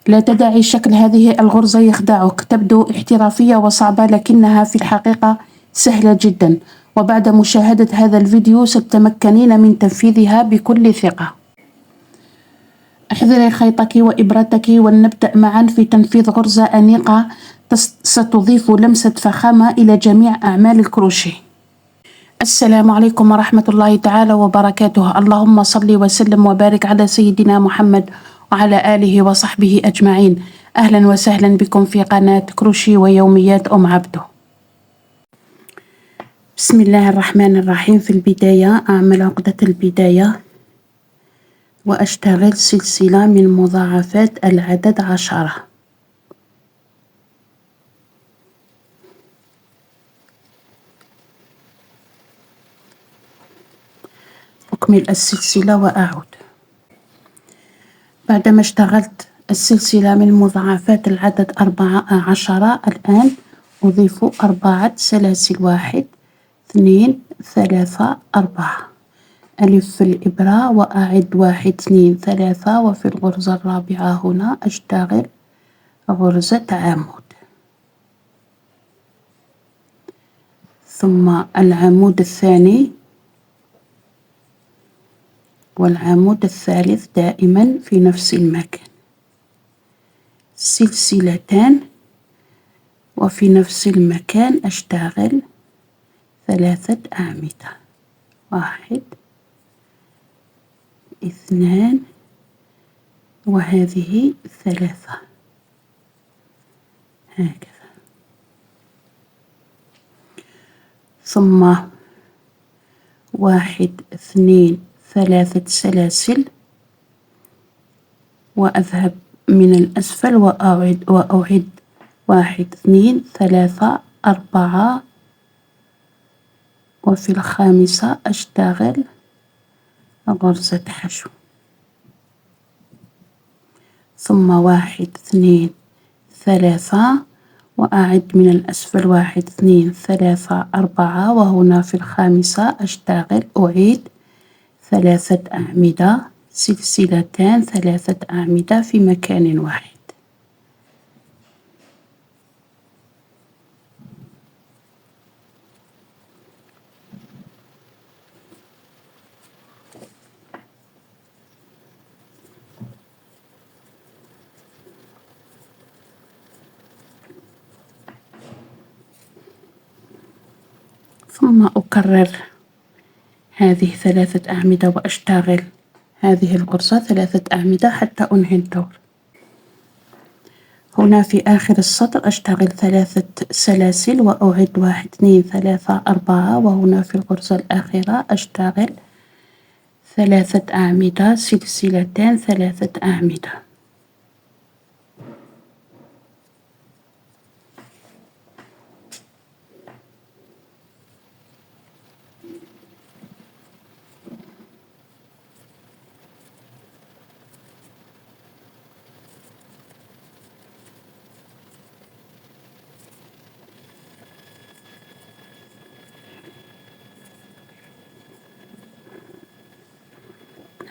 لا تدعي شكل هذه الغرزة يخدعك. تبدو احترافية وصعبة لكنها في الحقيقة سهلة جدا، وبعد مشاهدة هذا الفيديو ستتمكنين من تنفيذها بكل ثقة. احضري خيطك وإبرتك ولنبدأ معا في تنفيذ غرزة أنيقة ستضيف لمسة فخامة إلى جميع أعمال الكروشيه. السلام عليكم ورحمة الله تعالى وبركاته. اللهم صل وسلم وبارك على سيدنا محمد وعلى آله وصحبه أجمعين. أهلا وسهلا بكم في قناة كروشي ويوميات أم عبده. بسم الله الرحمن الرحيم. في البداية أعمل عقدة البداية وأشتغل سلسلة من مضاعفات العدد 10. أكمل السلسلة وأعود. بعدما اشتغلت السلسلة من مضاعفات العدد 14، الآن أضيف 4 سلاسل، 1 2 3 4. ألف الإبرة وأعد 1 2 3، وفي الغرزة الرابعة هنا أشتغل غرزة عمود، ثم العمود الثاني والعمود الثالث دائما في نفس المكان، سلسلتان، وفي نفس المكان أشتغل 3 أعمدة، 1 2 وهذه 3، هكذا. ثم 1 2 3 سلاسل، وأذهب من الأسفل وأعد 1 2 3 4، وفي الخامسة أشتغل غرزة حشو، ثم 1 2 3 وأعد من الأسفل 1 2 3 4، وهنا في الخامسة أعيد 3 أعمدة، سلسلتان، 3 أعمدة في مكان واحد. ثم أكرر هذه 3 أعمدة وأشتغل هذه الغرزة 3 أعمدة حتى أنهي الدور. هنا في آخر السطر أشتغل 3 سلاسل وأعد 1 2 3 4، وهنا في الغرزة الأخيرة أشتغل 3 أعمدة، سلسلتان، 3 أعمدة.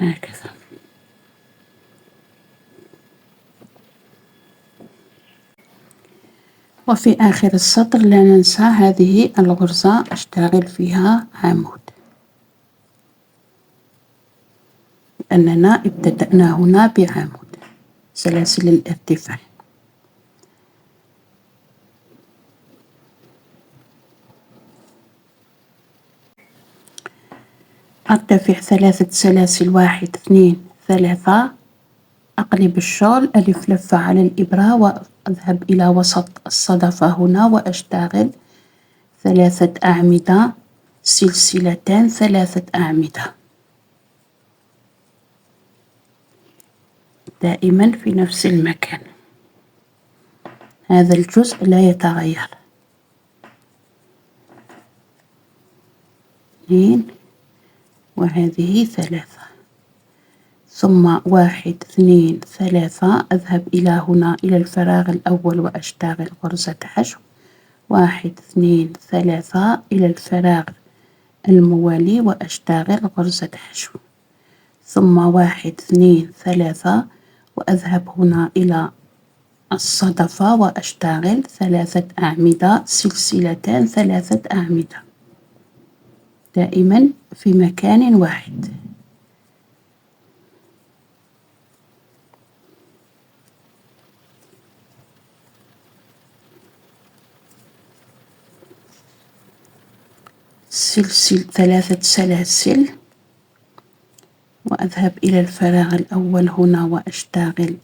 هكذا. وفي آخر السطر لا ننسى هذه الغرزة أشتغل فيها عمود، لأننا ابتدأنا هنا بعمود، سلاسل الارتفاع. أرتفع 3 سلاسل، 1 2 3، أقلب الشغل، ألف لفة على الإبرة وأذهب إلى وسط الصدفة هنا وأشتغل 3 أعمدة، سلسلتان، 3 أعمدة، دائما في نفس المكان. هذا الجزء لا يتغير. 2 وهذه 3، ثم 1 2 3، أذهب إلى هنا إلى الفراغ الأول وأشتغل غرزة حشو، 1 2 3 إلى الفراغ الموالي وأشتغل غرزة حشو، ثم 1 2 3 وأذهب هنا إلى الصدفة وأشتغل 3 أعمدة سلسلتان 3 أعمدة دائما في مكان واحد. سلسل 3 سلاسل وأذهب إلى الفراغ الأول هنا وأشتغل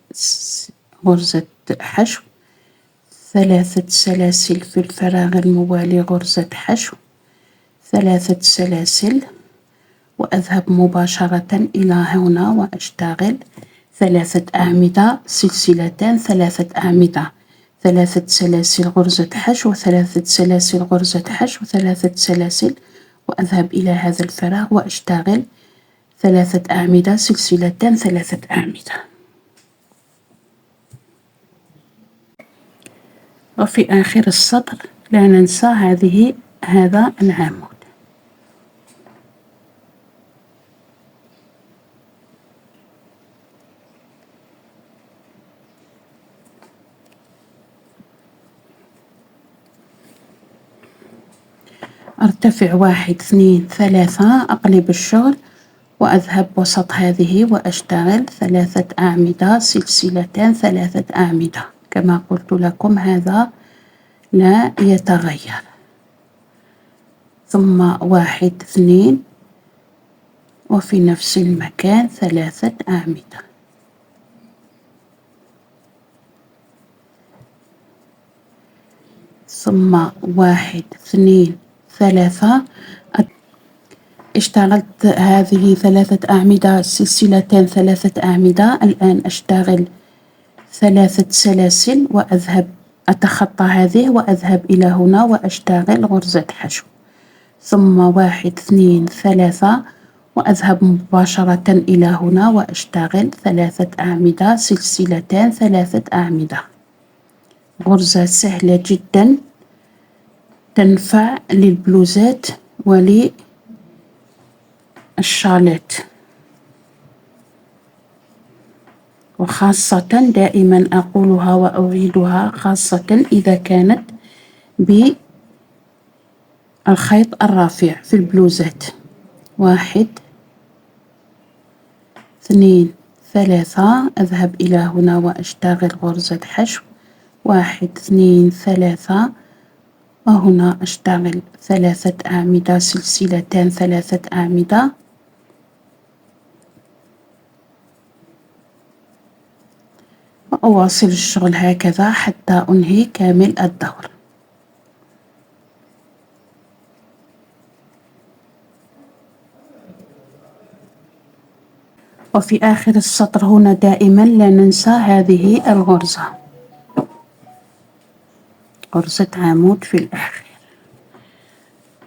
غرزة حشو، 3 سلاسل في الفراغ الموالي غرزة حشو، 3 سلاسل وأذهب مباشرة إلى هنا وأشتغل 3 أعمدة سلسلتان 3 أعمدة، 3 سلاسل غرزة حشو، 3 سلاسل غرزة حشو، 3 سلاسل وأذهب إلى هذا الفراغ وأشتغل 3 أعمدة سلسلتان 3 أعمدة. وفي آخر السطر لا ننسى هذا العمود. أرتفع 1 2 3 أقلب الشغل وأذهب وسط هذه وأشتغل 3 أعمدة سلسلتان 3 أعمدة كما قلت لكم هذا لا يتغير، ثم 1 2 وفي نفس المكان 3 أعمدة، ثم 1 2 3 اشتغلت هذه 3 أعمدة سلسلتان 3 أعمدة. الآن أشتغل 3 سلاسل وأذهب أتخطى هذه وأذهب إلى هنا وأشتغل غرزة حشو، ثم 1 2 3 وأذهب مباشرة إلى هنا وأشتغل 3 أعمدة سلسلتان 3 أعمدة. غرزة سهلة جدا تنفع للبلوزات وللشالات، وخاصة دائما أقولها وأعيدها خاصة إذا كانت بالخيط الرافع في البلوزات. 1 2 3 أذهب إلى هنا وأشتغل غرزة حشو، 1 2 3 وهنا أشتغل 3 أعمدة سلسلتان 3 أعمدة، وأواصل الشغل هكذا حتى أنهي كامل الدور. وفي آخر السطر هنا دائما لا ننسى هذه الغرزة، غرزة عمود في الآخر.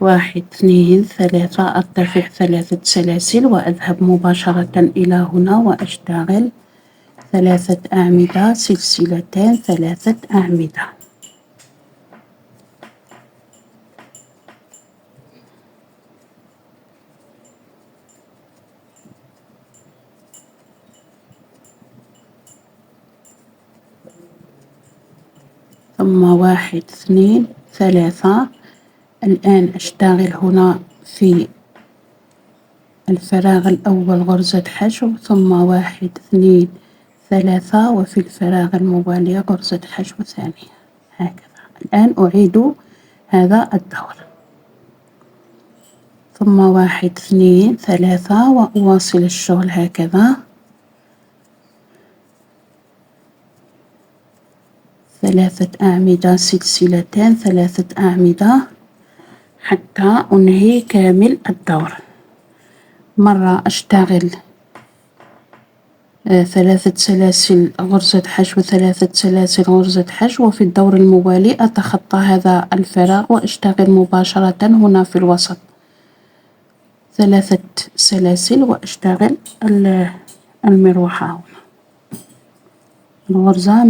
1 2 3 أرتفع 3 سلاسل وأذهب مباشرة إلى هنا وأشتغل 3 أعمدة سلسلتان 3 أعمدة، ثم 1 2 3. الآن أشتغل هنا في الفراغ الأول غرزة حشو، ثم 1 2 3 وفي الفراغ الموالي غرزة حشو ثانية هكذا. الآن أعيد هذا الدور، ثم 1 2 3 وأواصل الشغل هكذا، 3 أعمدة سلسلتان 3 أعمدة حتى أنهي كامل الدور. مرة أشتغل 3 سلاسل غرزة حشو 3 سلاسل غرزة حشو، وفي الدور الموالي أتخطى هذا الفراغ وأشتغل مباشرة هنا في الوسط 3 سلاسل وأشتغل المروحة هنا. الغرزة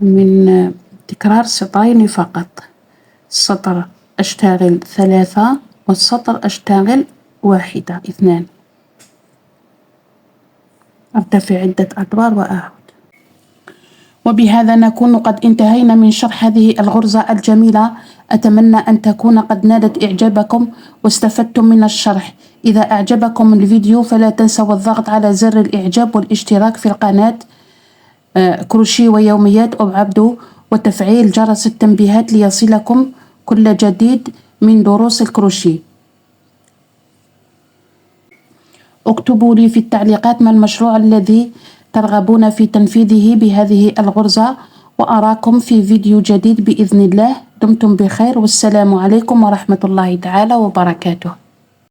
من تكرار سطرين فقط. السطر أشتغل 3 والسطر أشتغل 1 2. أرتفع عدة أدوار وأعود. وبهذا نكون قد انتهينا من شرح هذه الغرزة الجميلة. أتمنى أن تكون قد نالت إعجابكم واستفدتم من الشرح. إذا أعجبكم الفيديو فلا تنسوا الضغط على زر الإعجاب والاشتراك في القناة كروشيه ويوميات أم عبدو، وتفعيل جرس التنبيهات ليصلكم كل جديد من دروس الكروشيه. اكتبوا لي في التعليقات ما المشروع الذي ترغبون في تنفيذه بهذه الغرزة، وأراكم في فيديو جديد بإذن الله. دمتم بخير، والسلام عليكم ورحمة الله تعالى وبركاته.